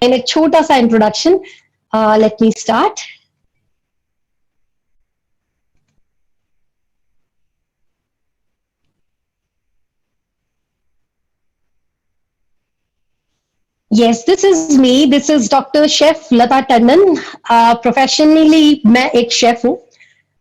इन एक छोटा सा introduction. Let me start. Yes, this is me. This is Dr. Chef Lata Tandon. Professionally मैं एक शेफ हूँ.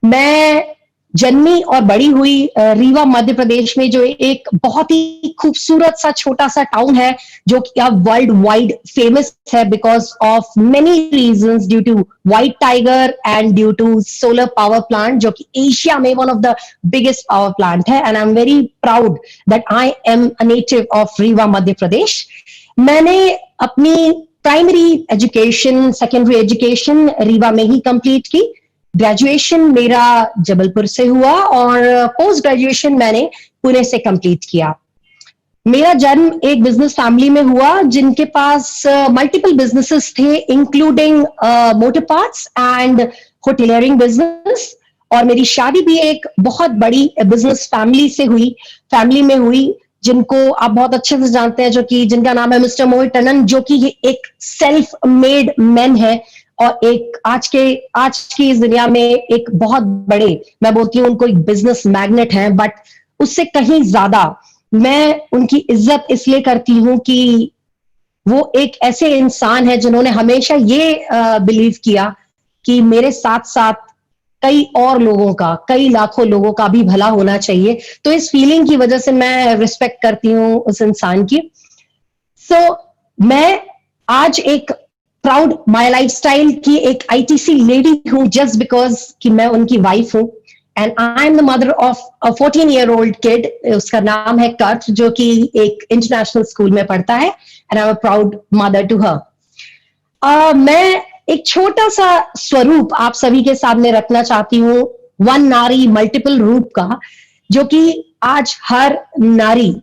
मैं जन्मी और बड़ी हुई रीवा मध्य प्रदेश में, जो एक बहुत ही खूबसूरत सा छोटा सा टाउन है, जो कि अब वर्ल्ड वाइड फेमस है because of many reasons, due to white tiger and due to solar power plant, जो कि एशिया में one of the biggest power plant है. And I am very proud that I am a native of Rewa Madhya Pradesh. मैंने अपनी primary education, secondary education Rewa में ही complete की. Graduation मेरा जबलपुर से हुआ और पोस्ट ग्रेजुएशन मैंने पुणे से कंप्लीट किया. मेरा जन्म एक बिजनेस फैमिली में हुआ जिनके पास मल्टीपल बिजनेसेस थे, including motor parts and hoteliering business. और मेरी शादी भी एक बहुत बड़ी बिजनेस फैमिली में हुई, जिनको आप बहुत अच्छे से जानते हैं, जो कि जिनका नाम है मिस्टर मोहित टंडन, जो कि ये एक सेल्फ मेड मैन है और एक आज की इस दुनिया में एक बहुत बड़े, मैं बोलती हूँ उनको एक बिजनेस मैग्नेट हैं. बट उससे कहीं ज्यादा मैं उनकी इज्जत इसलिए करती हूँ कि वो एक ऐसे इंसान है जिन्होंने हमेशा ये बिलीव किया कि मेरे साथ साथ कई और लोगों का, कई लाखों लोगों का भी भला होना चाहिए. तो इस फीलिंग की वजह से मैं रिस्पेक्ट करती हूँ उस इंसान की. सो मैं आज एक प्राउड माय लाइफस्टाइल की एक आईटीसी लेडी हूँ, जस्ट बिकॉज कि मैं उनकी वाइफ हूँ. And I am the mother of a 14-year-old kid. उसका नाम है कर्थ, जो कि एक इंटरनेशनल स्कूल में पढ़ता है. And I am a proud mother to her. मैं एक छोटा सा स्वरूप आप सभी के सामने रखना चाहती हूँ, वन नारी मल्टीपल रूप का, जो कि आज हर नारी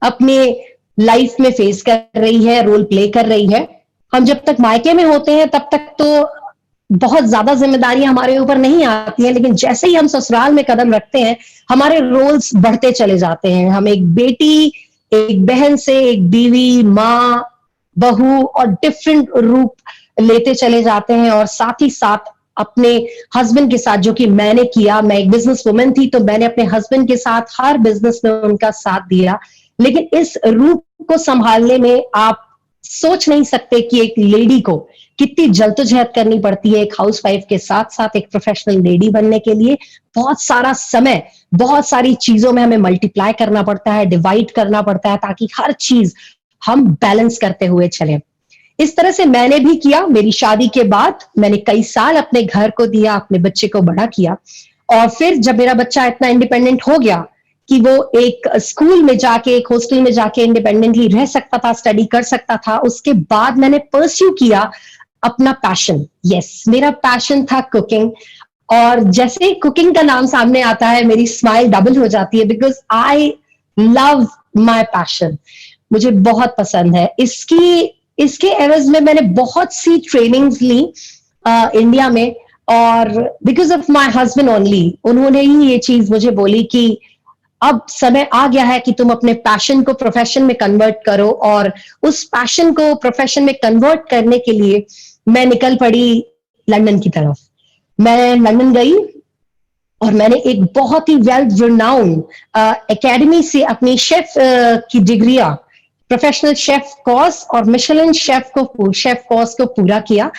अपने लाइफ में फेस कर रही है, रोल प्ले कर रही है. हम जब तक मायके में होते हैं तब तक तो बहुत ज्यादा जिम्मेदारियां हमारे ऊपर नहीं आती हैं, लेकिन जैसे ही हम ससुराल में कदम रखते हैं हमारे रोल्स बढ़ते चले जाते हैं. हम एक बेटी, एक बहन से एक बीवी, माँ, बहू और डिफरेंट रूप लेते चले जाते हैं. और साथ ही साथ अपने हस्बैंड के साथ, जो कि मैंने किया, मैं एक बिजनेस वुमन थी तो मैंने अपने हस्बैंड के साथ हर बिजनेस में उनका साथ दिया. लेकिन इस रूप को संभालने में आप सोच नहीं सकते कि एक लेडी को कितनी जद्दोजहद करनी पड़ती है एक हाउसवाइफ के साथ साथ एक प्रोफेशनल लेडी बनने के लिए. बहुत सारा समय, बहुत सारी चीजों में हमें मल्टीप्लाई करना पड़ता है, डिवाइड करना पड़ता है, ताकि हर चीज हम बैलेंस करते हुए चले. इस तरह से मैंने भी किया. मेरी शादी के बाद मैंने कई साल अपने घर को दिया, अपने बच्चे को बड़ा किया. और फिर जब मेरा बच्चा इतना इंडिपेंडेंट हो गया कि वो एक स्कूल में जाके, एक हॉस्टल में जाके इंडिपेंडेंटली रह सकता था, स्टडी कर सकता था, उसके बाद मैंने परस्यू किया अपना पैशन. यस, मेरा पैशन था कुकिंग. और जैसे ही कुकिंग का नाम सामने आता है मेरी स्माइल डबल हो जाती है, because I love my passion. मुझे बहुत पसंद है. इसके एवज में मैंने बहुत सी ट्रेनिंग्स ली इंडिया में. और because of my husband only, उन्होंने ही ये चीज मुझे बोली कि अब समय आ गया है कि तुम अपने पैशन को प्रोफेशन में कन्वर्ट करो. और उस पैशन को प्रोफेशन में कन्वर्ट करने के लिए मैं निकल पड़ी लंदन की तरफ. मैं लंदन गई और मैंने एक बहुत ही वेल रिनाउंड एकेडमी से अपनी शेफ की डिग्रियां, प्रोफेशनल शेफ कोर्स और मिशेलिन शेफ कोर्स को पूरा किया.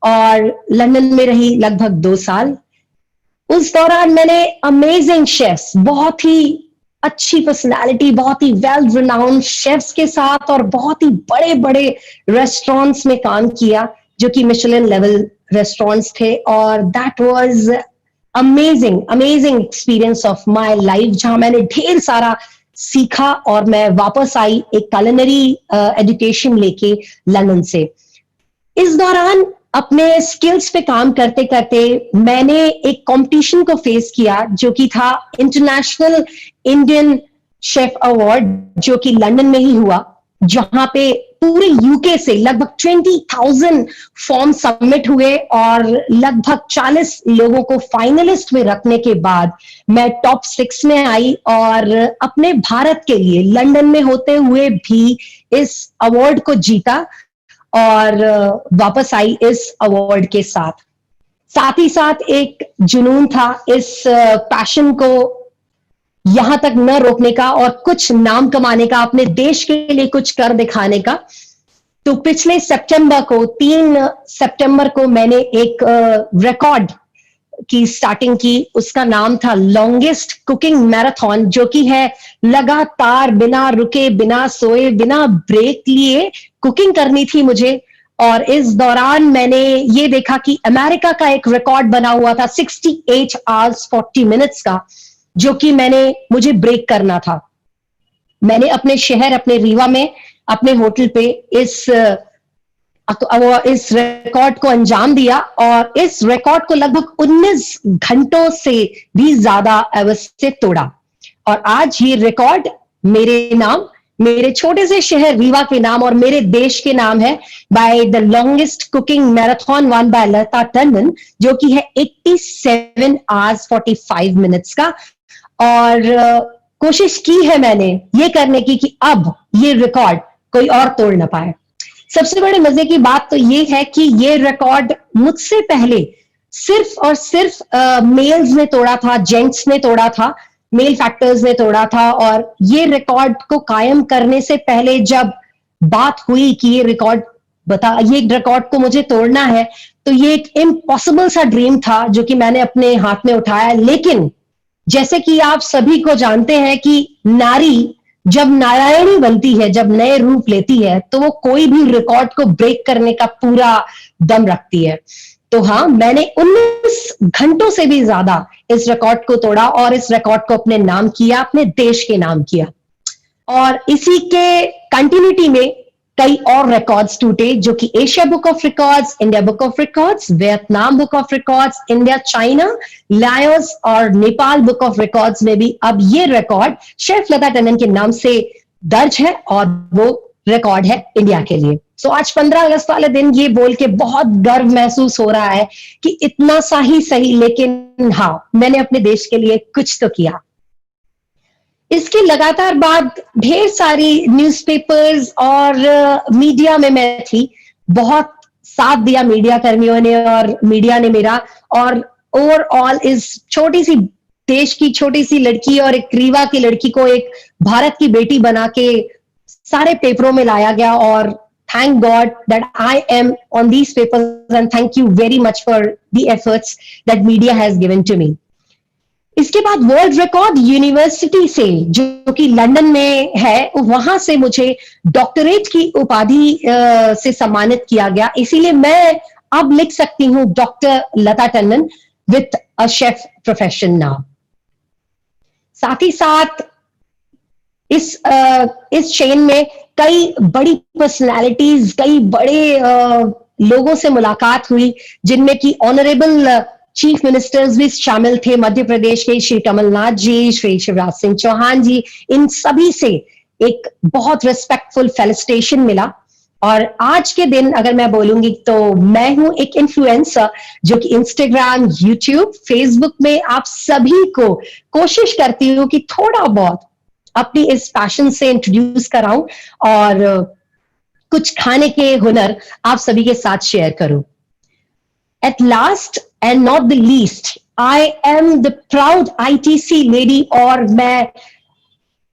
और लंदन में रही लगभग 2 साल. उस दौरान मैंने अमेजिंग शेफ्स, बहुत ही अच्छी पर्सनालिटी, बहुत ही वेल रिनाउंड शेफ्स के साथ और बहुत ही बड़े बड़े रेस्टोरेंट्स में काम किया, जो कि मिशेलिन लेवल रेस्टोरेंट्स थे. और that was amazing experience of my life, जहां मैंने ढेर सारा सीखा. और मैं वापस आई एक culinary एजुकेशन लेके लंदन से. इस दौरान अपने स्किल्स पे काम करते करते मैंने एक कंपटीशन को फेस किया, जो कि था इंटरनेशनल इंडियन शेफ अवार्ड, जो कि लंदन में ही हुआ, जहां पे पूरे यूके से लगभग 20,000 फॉर्म सबमिट हुए. और लगभग 40 लोगों को फाइनलिस्ट में रखने के बाद मैं टॉप 6 में आई. और अपने भारत के लिए लंदन में होते हुए भी इस अवार्ड को जीता. और वापस आई इस अवार्ड के साथ। साथ ही साथ एक जुनून था इस पैशन को यहां तक न रोकने का और कुछ नाम कमाने का, अपने देश के लिए कुछ कर दिखाने का। तो पिछले सितंबर को 3 सितंबर को मैंने एक रिकॉर्ड की स्टार्टिंग की। उसका नाम था लॉन्गेस्ट कुकिंग मैराथन, जो कि है लगातार बिना रुके, बिना सोए, बिना ब्रेक लिए कुकिंग करनी थी मुझे। और इस दौरान मैंने ये देखा कि अमेरिका का एक रिकॉर्ड बना हुआ था 68 आवर्स 40 मिनट्स का, जो कि मुझे ब्रेक करना था। मैंने अपने शहर, अपने रीवा में, अपने होटल पे इस रिकॉर्ड को अंजाम दिया और इस रिकॉर्ड को लगभग 19 घंटों से भी ज्यादा अवधि से तोड़ा। और आज ये रिकॉर्ड मेरे नाम, मेरे छोटे से शहर रीवा के नाम और मेरे देश के नाम है, by the longest cooking marathon one by Lata Tandon, जो कि है 87 आवर्स 45 मिनट्स का। और कोशिश की है मैंने ये करने की कि अब ये रिकॉर्ड कोई और तोड़ ना पाए। सबसे बड़े मजे की बात तो ये है कि ये रिकॉर्ड मुझसे पहले सिर्फ और सिर्फ मेल्स ने तोड़ा था, जेंट्स ने तोड़ा था, मेल फैक्टर्स ने तोड़ा था। और ये रिकॉर्ड को कायम करने से पहले जब बात हुई कि ये रिकॉर्ड को मुझे तोड़ना है, तो ये एक इम्पॉसिबल सा ड्रीम था जो कि मैंने अपने हाथ में उठाया। लेकिन जैसे कि आप सभी को जानते हैं कि नारी जब नारायणी बनती है, जब नए रूप लेती है, तो वो कोई भी रिकॉर्ड को ब्रेक करने का पूरा दम रखती है। तो हाँ, मैंने 19 घंटों से भी ज्यादा इस रिकॉर्ड को तोड़ा और इस रिकॉर्ड को अपने नाम किया, अपने देश के नाम किया। और इसी के कंटिन्यूटी में कई और रिकॉर्ड्स टूटे, जो कि Asia book of records, India book of records, Vietnam book of records, India, China, Laos और नेपाल बुक ऑफ रिकॉर्ड्स में भी अब ये रिकॉर्ड शेफ लता टंडन के नाम से दर्ज है और वो रिकॉर्ड है इंडिया के लिए। सो आज 15 अगस्त वाले दिन ये बोल के बहुत गर्व महसूस हो रहा है कि इतना सा ही सही, लेकिन हाँ, मैंने अपने देश के लिए कुछ तो किया। इसके लगातार बाद ढेर सारी न्यूज़पेपर्स और मीडिया में मैं थी। बहुत साथ दिया मीडिया कर्मियों ने और मीडिया ने मेरा। और ओवरऑल इस छोटी सी देश की छोटी सी लड़की और एक रीवा की लड़की को एक भारत की बेटी बना के सारे पेपरों में लाया गया। और thank God that I am on these papers, and thank you very much for the efforts that media has given to me. इसके बाद वर्ल्ड रिकॉर्ड यूनिवर्सिटी से, जो कि लंदन में है, वहां से मुझे डॉक्टरेट की उपाधि से सम्मानित किया गया। इसीलिए मैं अब लिख सकती हूँ doctor Lata Tandon with a chef profession now. साथ ही साथ इस चेन में कई बड़ी पर्सनालिटीज, कई बड़े लोगों से मुलाकात हुई, जिनमें कि ऑनरेबल चीफ मिनिस्टर्स भी शामिल थे। मध्य प्रदेश के श्री कमलनाथ जी, श्री शिवराज सिंह चौहान जी, इन सभी से एक बहुत रिस्पेक्टफुल फेलिसिटेशन मिला। और आज के दिन अगर मैं बोलूंगी तो मैं हूं एक इन्फ्लुएंसर जो कि इंस्टाग्राम, यूट्यूब, फेसबुक में आप सभी को कोशिश करती हूँ कि थोड़ा बहुत अपनी इस पैशन से इंट्रोड्यूस कराऊं और कुछ खाने के हुनर आप सभी के साथ शेयर करूं। At last and not the least, I am the proud ITC lady और मैं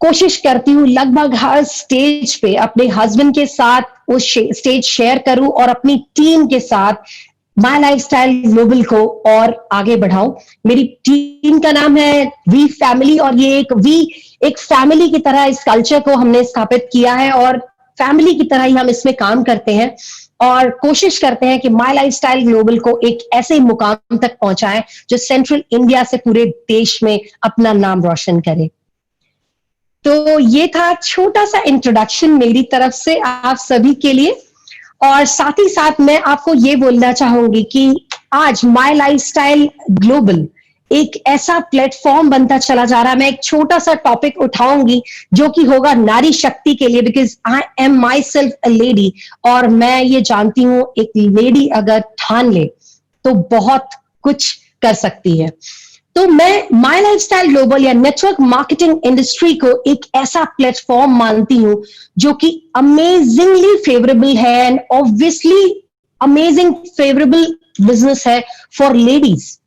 कोशिश करती हूँ लगभग हर स्टेज पे अपने हस्बैंड के साथ वो स्टेज शेयर करूं और अपनी टीम के साथ माय लाइफस्टाइल ग्लोबल को और आगे बढ़ाऊं। मेरी टीम का नाम है वी फैमिली और ये एक फैमिली की तरह इस कल्चर को हमने स्थापित किया है और फैमिली की तरह ही हम इसमें काम करते हैं और कोशिश करते हैं कि माय लाइफस्टाइल ग्लोबल को एक ऐसे मुकाम तक पहुंचाएं जो सेंट्रल इंडिया से पूरे देश में अपना नाम रोशन करे। तो ये था छोटा सा इंट्रोडक्शन मेरी तरफ से आप सभी के लिए। और साथ ही साथ मैं आपको ये बोलना चाहूंगी कि आज माय लाइफस्टाइल ग्लोबल एक ऐसा प्लेटफॉर्म बनता चला जा रहा है। मैं एक छोटा सा टॉपिक उठाऊंगी जो कि होगा नारी शक्ति के लिए, because I am my self a lady और मैं ये जानती हूं एक लेडी अगर ठान ले तो बहुत कुछ कर सकती है। तो मैं माय लाइफस्टाइल ग्लोबल या नेटवर्क मार्केटिंग इंडस्ट्री को एक ऐसा प्लेटफॉर्म मानती हूं जो कि अमेजिंगली फेवरेबल है and obviously amazing favourable business है फॉर लेडीज।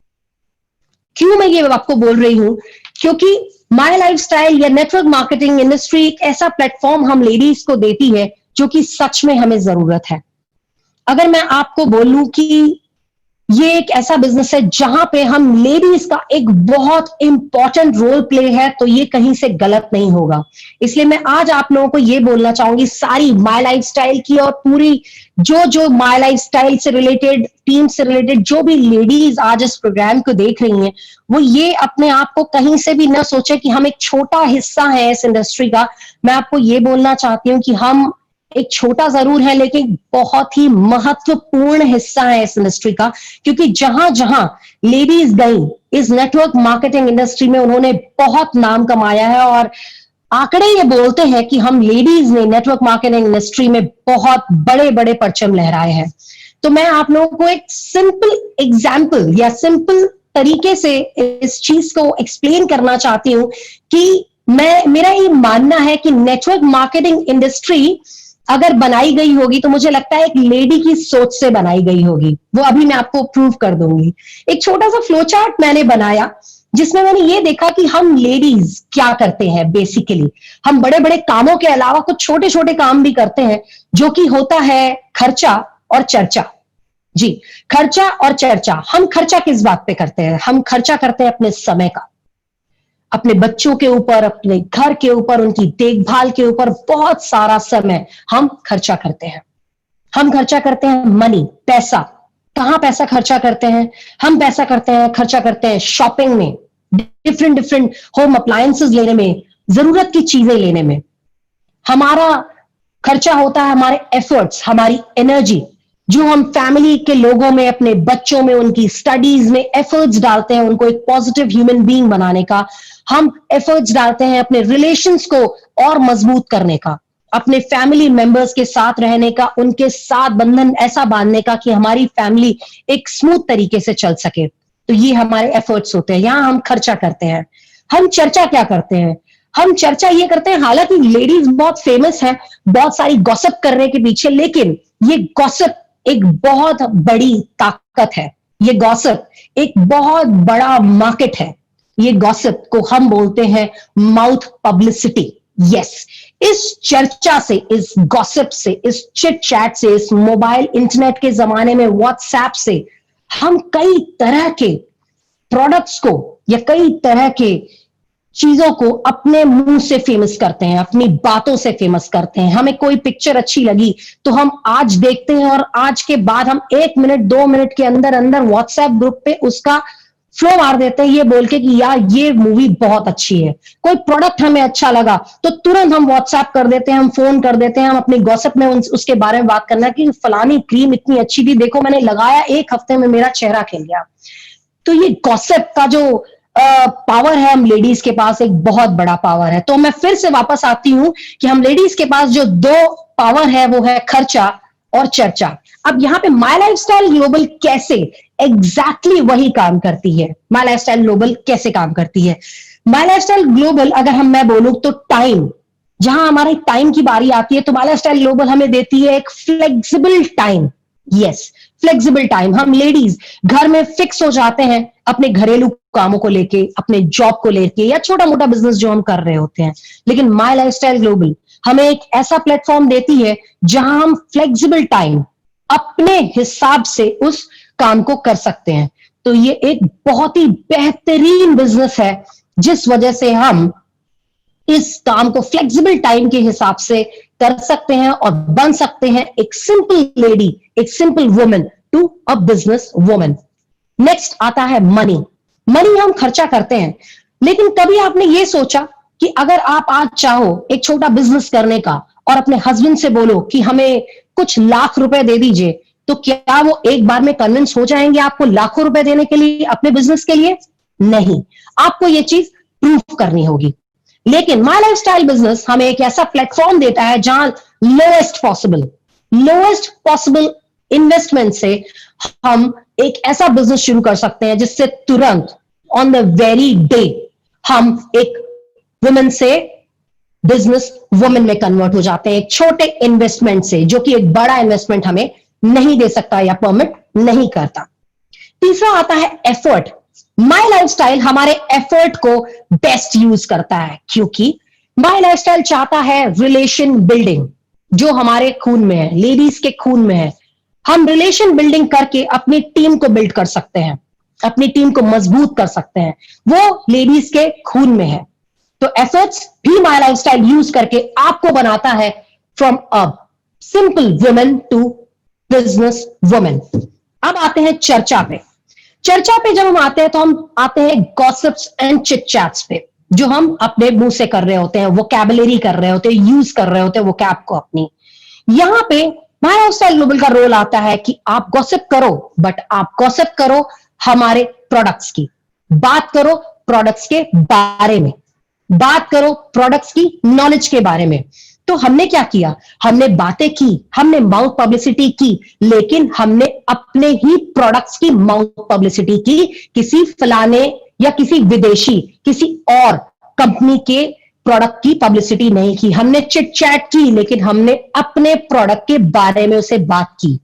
क्यों मैं ये आपको बोल रही हूं? क्योंकि माय लाइफस्टाइल या नेटवर्क मार्केटिंग इंडस्ट्री एक ऐसा प्लेटफॉर्म हम लेडीज को देती है जो कि सच में हमें जरूरत है। अगर मैं आपको बोलूं कि ये एक ऐसा बिजनेस है जहां पे हम लेडीज का एक बहुत इंपॉर्टेंट रोल प्ले है, तो ये कहीं से गलत नहीं होगा। इसलिए मैं आज आप लोगों को ये बोलना चाहूंगी, सारी माय लाइफस्टाइल की और पूरी जो जो माय लाइफस्टाइल से रिलेटेड, टीम से रिलेटेड जो भी लेडीज आज इस प्रोग्राम को देख रही हैं, वो ये अपने आप को कहीं से भी ना सोचे कि हम एक छोटा हिस्सा है इस इंडस्ट्री का। मैं आपको ये बोलना चाहती हूँ कि हम एक छोटा जरूर है लेकिन बहुत ही महत्वपूर्ण हिस्सा है इस इंडस्ट्री का, क्योंकि जहां जहां लेडीज गई इस नेटवर्क मार्केटिंग इंडस्ट्री में उन्होंने बहुत नाम कमाया है। और आंकड़े ये बोलते हैं कि हम लेडीज ने नेटवर्क मार्केटिंग इंडस्ट्री में बहुत बड़े बड़े परचम लहराए हैं। तो मैं आप लोगों को एक सिंपल एग्जाम्पल या सिंपल तरीके से इस चीज को एक्सप्लेन करना चाहती हूं कि मेरा ये मानना है कि नेटवर्क मार्केटिंग इंडस्ट्री अगर बनाई गई होगी तो मुझे लगता है एक लेडी की सोच से बनाई गई होगी। वो अभी मैं आपको प्रूव कर दूंगी। एक छोटा सा फ्लो चार्ट मैंने बनाया जिसमें मैंने ये देखा कि हम लेडीज क्या करते हैं। बेसिकली हम बड़े बड़े कामों के अलावा कुछ छोटे छोटे काम भी करते हैं, जो कि होता है खर्चा और चर्चा। जी, खर्चा और चर्चा। हम खर्चा किस बात पे करते हैं? हम खर्चा करते हैं अपने समय का, अपने बच्चों के ऊपर, अपने घर के ऊपर, उनकी देखभाल के ऊपर बहुत सारा समय हम खर्चा करते हैं। हम खर्चा करते हैं मनी, पैसा। कहां पैसा खर्चा करते हैं? हम पैसा खर्चा करते हैं शॉपिंग में, डिफरेंट डिफरेंट होम अप्लायंसेस लेने में, जरूरत की चीजें लेने में। हमारा खर्चा होता है हमारे एफर्ट्स, हमारी एनर्जी, जो हम फैमिली के लोगों में, अपने बच्चों में, उनकी स्टडीज में एफर्ट्स डालते हैं, उनको एक पॉजिटिव ह्यूमन बीइंग बनाने का। हम एफर्ट्स डालते हैं अपने रिलेशंस को और मजबूत करने का, अपने फैमिली मेंबर्स के साथ रहने का, उनके साथ बंधन ऐसा बांधने का कि हमारी फैमिली एक स्मूथ तरीके से चल सके। तो ये हमारे एफर्ट्स होते हैं, यहां हम खर्चा करते हैं। हम चर्चा क्या करते हैं? हम चर्चा ये करते हैं, हालांकि लेडीज बहुत फेमस है बहुत सारी गॉसिप करने के पीछे, लेकिन ये गॉसिप एक बहुत बड़ी ताकत है। ये गॉसिप एक बहुत बड़ा मार्केट है। ये गॉसिप को हम बोलते हैं माउथ पब्लिसिटी। यस, इस चर्चा से, इस गॉसिप से, इस चिट चैट से, इस मोबाइल इंटरनेट के जमाने में व्हाट्सएप से हम कई तरह के प्रोडक्ट्स को या कई तरह के चीजों को अपने मुंह से फेमस करते हैं, अपनी बातों से फेमस करते हैं। हमें कोई पिक्चर अच्छी लगी तो हम आज देखते हैं और आज के बाद हम 1 मिनट 2 मिनट के अंदर अंदर व्हाट्सएप ग्रुप पे उसका फ्लो मार देते हैं, ये बोल के कि यार ये मूवी बहुत अच्छी है। कोई प्रोडक्ट हमें अच्छा लगा तो तुरंत हम व्हाट्सएप कर देते हैं, हम फोन कर देते हैं, हम अपनी गॉसिप में उसके बारे में बात करना कि फलानी क्रीम इतनी अच्छी थी, देखो मैंने लगाया 1 हफ्ते में मेरा चेहरा खिल गया। तो ये गॉसिप का जो पावर है हम लेडीज के पास, एक बहुत बड़ा पावर है। तो मैं फिर से वापस आती हूं कि हम लेडीज के पास जो 2 पावर है वो है खर्चा और चर्चा। अब यहां पे माय लाइफस्टाइल ग्लोबल कैसे एग्जैक्टली वही काम करती है? माय लाइफस्टाइल ग्लोबल कैसे काम करती है? माय लाइफस्टाइल ग्लोबल, अगर मैं बोलूं तो टाइम, जहां हमारे टाइम की बारी आती है तो माय लाइफस्टाइल ग्लोबल हमें देती है एक flexible time. Yes, flexible time. हम लेडीज घर में फिक्स हो जाते हैं अपने घरेलू कामों को लेके, अपने जॉब को लेके, या छोटा मोटा बिजनेस जो हम कर रहे होते हैं। लेकिन माय लाइफस्टाइल ग्लोबल हमें एक ऐसा प्लेटफॉर्म देती है जहां हम फ्लेक्सिबल टाइम अपने हिसाब से उस काम को कर सकते हैं। तो ये एक बहुत ही बेहतरीन बिजनेस है जिस वजह से हम इस काम को फ्लेक्सिबल टाइम के हिसाब से कर सकते हैं और बन सकते हैं एक सिंपल लेडी, एक simple woman to a business woman. Next आता है मनी। मनी हम खर्चा करते हैं, लेकिन कभी आपने ये सोचा कि अगर आप आज चाहो एक छोटा बिजनेस करने का और अपने हस्बैंड से बोलो कि हमें कुछ लाख रुपए दे दीजिए, तो क्या वो एक बार में कन्विंस हो जाएंगे आपको लाखों रुपए देने के लिए अपने बिजनेस के लिए? नहीं, आपको ये चीज प्रूव करनी होगी। लेकिन माय लाइफस्टाइल बिजनेस हमें एक ऐसा प्लेटफॉर्म देता है जहां लोएस्ट पॉसिबल इन्वेस्टमेंट से हम एक ऐसा बिजनेस शुरू कर सकते हैं जिससे तुरंत ऑन द वेरी डे हम एक वुमेन से बिजनेस वुमेन में कन्वर्ट हो जाते हैं, एक छोटे इन्वेस्टमेंट से, जो कि एक बड़ा इन्वेस्टमेंट हमें नहीं दे सकता या परमिट नहीं करता। तीसरा आता है एफर्ट। माई लाइफस्टाइल हमारे एफर्ट को बेस्ट यूज करता है, क्योंकि माई लाइफस्टाइल चाहता है रिलेशन बिल्डिंग, जो हमारे खून में है, लेडीज के खून में है। हम रिलेशन बिल्डिंग करके अपनी टीम को बिल्ड कर सकते हैं, अपनी टीम को मजबूत कर सकते हैं, वो लेडीज के खून में है। तो एफर्ट्स भी माई लाइफस्टाइल यूज करके आपको बनाता है from a simple women to business women. अब आते हैं चर्चा पे। चर्चा पे जब हम आते हैं तो हम आते हैं गॉसिप्स एंड चिट चैट्स पे, जो हम अपने मुंह से कर रहे होते हैं, वोकैबुलरी कर रहे होते हैं, यूज कर रहे होते हैं वोकैब को अपनी। यहां पे माई लाइफस्टाइल ग्लोबल का रोल आता है कि आप गॉसिप करो, बट आप गॉसिप करो हमारे प्रोडक्ट्स की, बात करो प्रोडक्ट्स के बारे में, बात करो प्रोडक्ट्स की नॉलेज के बारे में। तो हमने क्या किया, हमने बातें की, हमने माउथ पब्लिसिटी की, लेकिन हमने अपने ही प्रोडक्ट्स की माउथ पब्लिसिटी की, किसी फलाने या किसी विदेशी, किसी और कंपनी के प्रोडक्ट की पब्लिसिटी नहीं की। हमने चिट चैट की, लेकिन हमने अपने प्रोडक्ट के बारे में उसे बात की।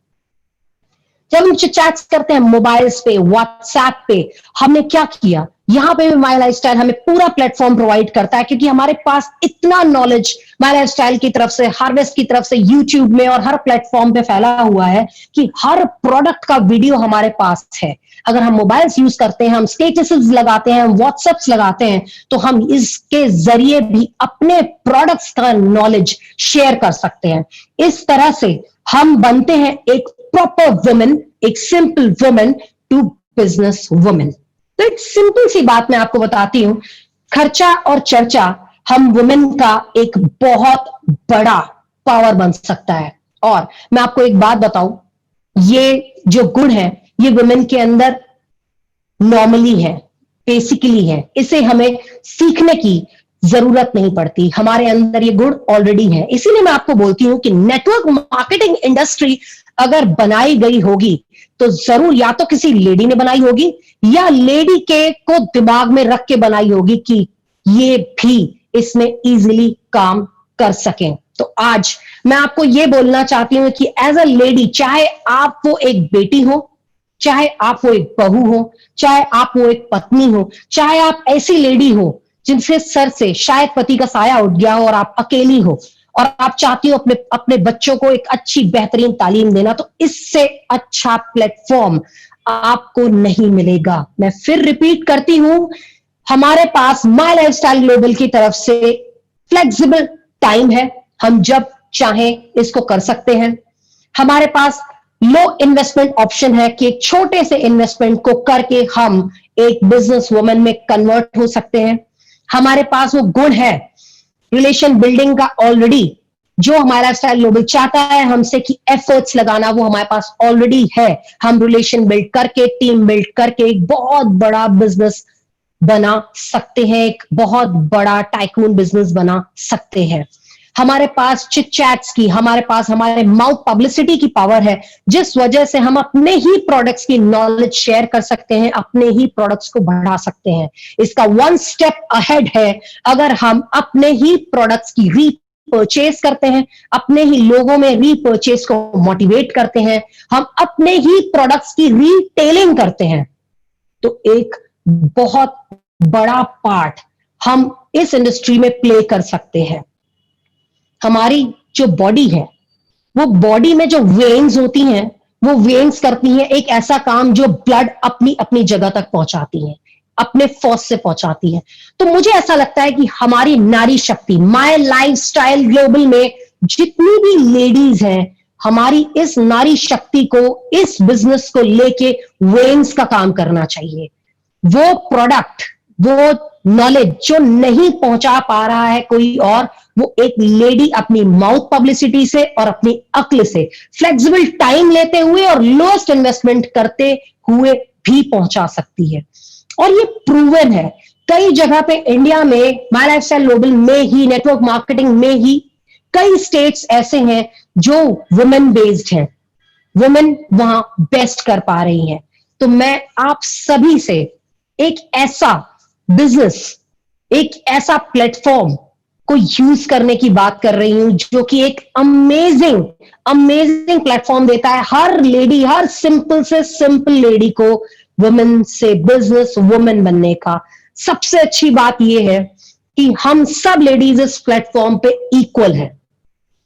जब हम चिट चैट करते हैं मोबाइल्स पे, व्हाट्सएप पे, हमने क्या किया, यहां पे भी माई लाइफस्टाइल हमें पूरा प्लेटफॉर्म प्रोवाइड करता है, क्योंकि हमारे पास इतना नॉलेज माई लाइफस्टाइल की तरफ से, हार्वेस्ट की तरफ से, यूट्यूब में और हर प्लेटफॉर्म पे फैला हुआ है कि हर प्रोडक्ट का वीडियो हमारे पास है। अगर हम मोबाइल्स यूज करते हैं, हम स्टेटसेस लगाते हैं, हम व्हाट्सएप्स लगाते हैं, तो हम इसके जरिए भी अपने प्रोडक्ट्स का नॉलेज शेयर कर सकते हैं। इस तरह से हम बनते हैं एक प्रॉपर वुमेन, एक simple women to business women. तो एक सिंपल सी बात मैं आपको बताती हूं, खर्चा और चर्चा हम वुमेन का एक बहुत बड़ा पावर बन सकता है। और मैं आपको एक बात बताऊं, ये जो गुण है, ये वुमेन के अंदर नॉर्मली है, बेसिकली है, इसे हमें सीखने की जरूरत नहीं पड़ती, हमारे अंदर ये गुण ऑलरेडी है। इसीलिए मैं आपको बोलती हूं कि नेटवर्क मार्केटिंग इंडस्ट्री अगर बनाई गई होगी तो जरूर या तो किसी लेडी ने बनाई होगी, या लेडी के को दिमाग में रख के बनाई होगी कि ये भी इसमें इजीली काम कर सकें। तो आज मैं आपको ये बोलना चाहती हूं कि एज अ लेडी, चाहे आप वो एक बेटी हो, चाहे आप वो एक बहू हो, चाहे आप वो एक पत्नी हो, चाहे आप ऐसी लेडी हो जिनसे सर से शायद पति का साया उठ गया हो और आप अकेली हो, और आप चाहती हो अपने अपने बच्चों को एक अच्छी बेहतरीन तालीम देना, तो इससे अच्छा प्लेटफॉर्म आपको नहीं मिलेगा। मैं फिर रिपीट करती हूं, हमारे पास माई लाइफस्टाइल ग्लोबल की तरफ से फ्लेक्सिबल टाइम है, हम जब चाहें इसको कर सकते हैं। हमारे पास लो इन्वेस्टमेंट ऑप्शन है कि एक छोटे से इन्वेस्टमेंट को करके हम एक बिजनेस वुमन में कन्वर्ट हो सकते हैं। हमारे पास वो गुण है रिलेशन बिल्डिंग का ऑलरेडी, जो हमारा लाइफस्टाइल ग्लोबल चाहता है हमसे कि एफर्ट्स लगाना, वो हमारे पास ऑलरेडी है। हम रिलेशन बिल्ड करके, टीम बिल्ड करके एक बहुत बड़ा बिजनेस बना सकते हैं, एक बहुत बड़ा टाइकून बिजनेस बना सकते हैं। हमारे पास चिट चैट्स की, हमारे पास हमारे माउथ पब्लिसिटी की पावर है, जिस वजह से हम अपने ही प्रोडक्ट्स की नॉलेज शेयर कर सकते हैं, अपने ही प्रोडक्ट्स को बढ़ा सकते हैं। इसका वन स्टेप अहेड है अगर हम अपने ही प्रोडक्ट्स की रीपरचेज करते हैं, अपने ही लोगों में रीपरचेज को मोटिवेट करते हैं, हम अपने ही प्रोडक्ट्स की रीटेलिंग करते हैं, तो एक बहुत बड़ा पार्ट हम इस इंडस्ट्री में प्ले कर सकते हैं। हमारी जो बॉडी है, वो बॉडी में जो वेन्स होती हैं, वो वेन्स करती हैं एक ऐसा काम जो ब्लड अपनी अपनी जगह तक पहुंचाती हैं, अपने फोर्स से पहुंचाती है। तो मुझे ऐसा लगता है कि हमारी नारी शक्ति, माय लाइफस्टाइल ग्लोबल में जितनी भी लेडीज हैं, हमारी इस नारी शक्ति को, इस बिजनेस को लेके वेन्स का काम करना चाहिए। वो प्रोडक्ट, वो नॉलेज जो नहीं पहुंचा पा रहा है कोई और, वो एक लेडी अपनी माउथ पब्लिसिटी से और अपनी अक्ल से, फ्लेक्सिबल टाइम लेते हुए और लोएस्ट इन्वेस्टमेंट करते हुए भी पहुंचा सकती है। और ये प्रूवन है कई जगह पे, इंडिया में माय लाइफस्टाइल ग्लोबल में ही, नेटवर्क मार्केटिंग में ही कई स्टेट्स ऐसे हैं जो वुमेन बेस्ड हैं, वुमेन वहां बेस्ट कर पा रही हैं। तो मैं आप सभी से एक ऐसा बिजनेस, एक ऐसा प्लेटफॉर्म को यूज करने की बात कर रही हूं जो कि एक अमेजिंग अमेजिंग प्लेटफॉर्म देता है हर लेडी, हर सिंपल से सिंपल लेडी को वुमेन से बिजनेस वुमेन बनने का। सबसे अच्छी बात यह है कि हम सब लेडीज इस प्लेटफॉर्म पे इक्वल है।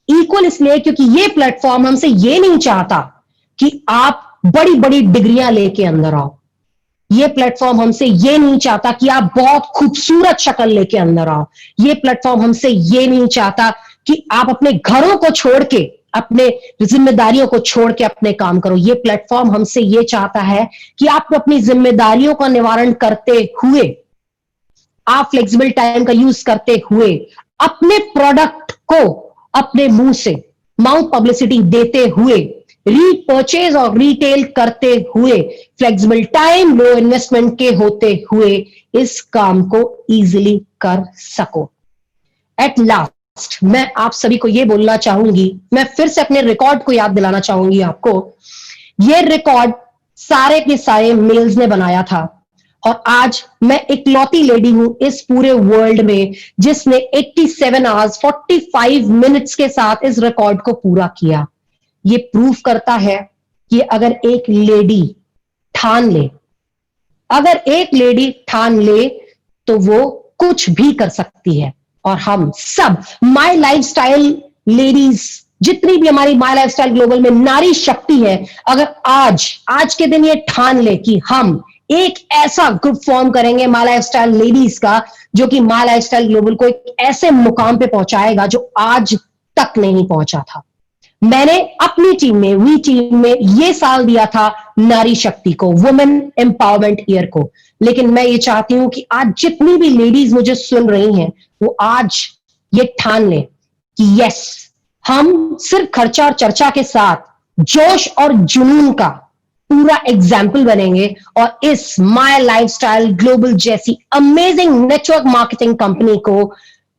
इक्वल इसलिए क्योंकि ये प्लेटफॉर्म हमसे ये नहीं चाहता कि आप बड़ी बड़ी डिग्रियां लेके अंदर आओ। ये प्लेटफॉर्म हमसे ये नहीं चाहता कि आप बहुत खूबसूरत शक्ल लेके अंदर आओ। ये प्लेटफॉर्म हमसे ये नहीं चाहता कि आप अपने घरों को छोड़ के, अपने जिम्मेदारियों को छोड़ के अपने काम करो। ये प्लेटफॉर्म हमसे ये चाहता है कि आप अपनी जिम्मेदारियों का निवारण करते हुए, आप फ्लेक्सिबल टाइम का यूज करते हुए अपने प्रोडक्ट को अपने मुंह से माउथ पब्लिसिटी देते हुए, रीपर्चेज और रिटेल करते हुए, फ्लेक्सिबल टाइम, लो इन्वेस्टमेंट के होते हुए इस काम को इजीली कर सको। एट लास्ट मैं आप सभी को यह बोलना चाहूंगी, मैं फिर से अपने रिकॉर्ड को याद दिलाना चाहूंगी आपको। यह रिकॉर्ड सारे के सारे मेल्स ने बनाया था और आज मैं इकलौती लेडी हूं इस पूरे वर्ल्ड में जिसने 87 आवर्स 45 मिनट्स के साथ इस रिकॉर्ड को पूरा किया। ये प्रूफ करता है कि अगर एक लेडी ठान ले, अगर एक लेडी ठान ले तो वो कुछ भी कर सकती है। और हम सब माय लाइफस्टाइल लेडीज, जितनी भी हमारी माय लाइफस्टाइल ग्लोबल में नारी शक्ति है, अगर आज के दिन ये ठान ले कि हम एक ऐसा ग्रुप फॉर्म करेंगे माय लाइफस्टाइल लेडीज का, जो कि माय लाइफस्टाइल ग्लोबल को एक ऐसे मुकाम पे पहुंचाएगा जो आज तक नहीं पहुंचा था। मैंने अपनी टीम में, वी टीम में ये साल दिया था नारी शक्ति को, वुमेन एम्पावरमेंट ईयर को। लेकिन मैं ये चाहती हूं कि आज जितनी भी लेडीज मुझे सुन रही हैं वो आज ये ठान ले कि यस, हम सिर्फ खर्चा और चर्चा के साथ जोश और जुनून का पूरा एग्जाम्पल बनेंगे और इस माय लाइफस्टाइल ग्लोबल जैसी अमेजिंग नेटवर्क मार्केटिंग कंपनी को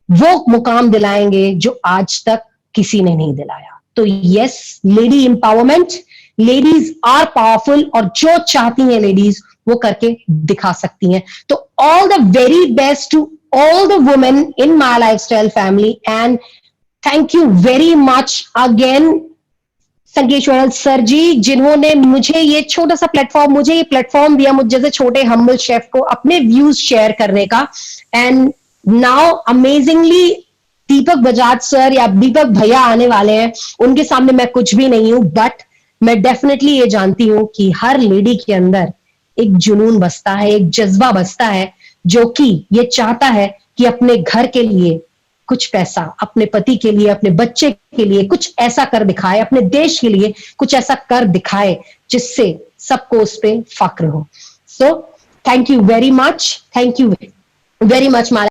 वो मुकाम दिलाएंगे जो आज तक किसी ने नहीं दिलाया। तो yes, lady empowerment, ladies are powerful और जो चाहती हैं लेडीज वो करके दिखा सकती हैं। तो all the very best to all the women in my lifestyle family and thank you very much again Sankeshwar sir ji, जिन्होंने मुझे ये छोटा सा प्लेटफॉर्म, मुझे ये प्लेटफॉर्म दिया मुझ जैसे छोटे हम्बल शेफ को अपने व्यूज शेयर करने का। And now amazingly Deepak Bajaj sir या दीपक भैया आने वाले हैं, उनके सामने मैं कुछ भी नहीं हूं, बट मैं डेफिनेटली ये जानती हूं कि हर लेडी के अंदर एक जुनून बसता है, एक जज्बा बसता है जो कि ये चाहता है कि अपने घर के लिए कुछ पैसा, अपने पति के लिए, अपने बच्चे के लिए कुछ ऐसा कर दिखाए, अपने देश के लिए कुछ ऐसा कर दिखाए जिससे सबको उस पर फक्र हो। So thank you very much, thank you very much my